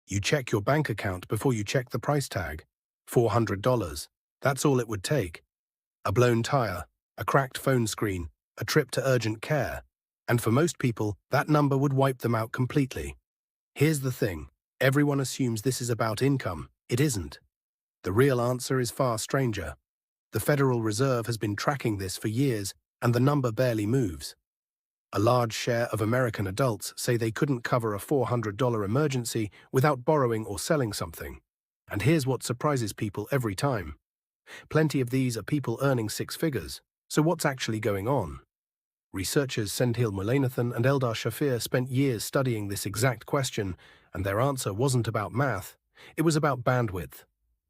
You check your bank account before you check the price tag. $400. That's all it would take. A blown tire, a cracked phone screen, a trip to urgent care. And for most people, that number would wipe them out completely. Here's the thing. Everyone assumes this is about income. It isn't. The real answer is far stranger. The Federal Reserve has been tracking this for years, and the number barely moves. A large share of American adults say they couldn't cover a $400 emergency without borrowing or selling something. And here's what surprises people every time. Plenty of these are people earning six figures. So what's actually going on? Researchers Sendhil Mullainathan and Eldar Shafir spent years studying this exact question, and their answer wasn't about math, it was about bandwidth.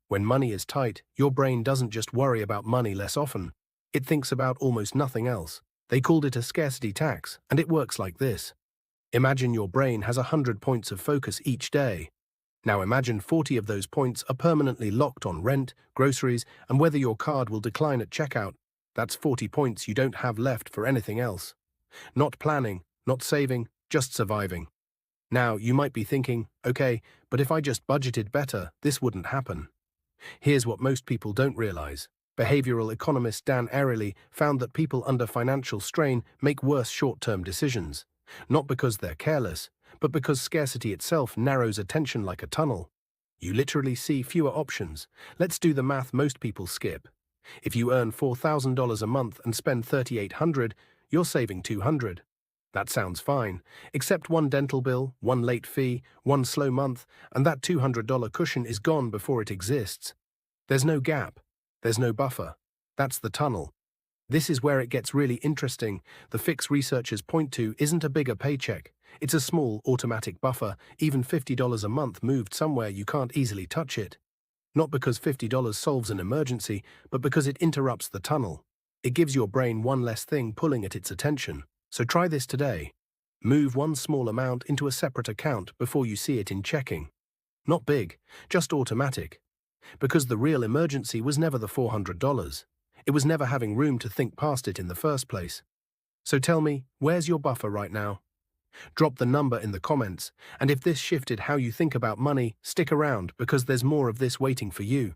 When money is tight, your brain doesn't just worry about money less often, it thinks about almost nothing else. They called it a scarcity tax, and it works like this. Imagine your brain has 100 points of focus each day. Now imagine 40 of those points are permanently locked on rent, groceries, and whether your card will decline at checkout. That's 40 points you don't have left for anything else. Not planning, not saving, just surviving. Now, you might be thinking, okay, but if I just budgeted better, this wouldn't happen. Here's what most people don't realize. Behavioral economist Dan Ariely found that people under financial strain make worse short-term decisions, not because they're careless, but because scarcity itself narrows attention like a tunnel. You literally see fewer options. Let's do the math most people skip. If you earn $4,000 a month and spend $3,800, you're saving $200. That sounds fine, except one dental bill, one late fee, one slow month, and that $200 cushion is gone before it exists. There's no gap. There's no buffer. That's the tunnel. This is where it gets really interesting. The fix researchers point to isn't a bigger paycheck. It's a small, automatic buffer. Even $50 a month moved somewhere you can't easily touch it. Not because $50 solves an emergency, but because it interrupts the tunnel. It gives your brain one less thing pulling at its attention. So try this today. Move one small amount into a separate account before you see it in checking. Not big, just automatic. Because the real emergency was never the $400. It was never having room to think past it in the first place. So tell me, where's your buffer right now? Drop the number in the comments, and if this shifted how you think about money, stick around because there's more of this waiting for you.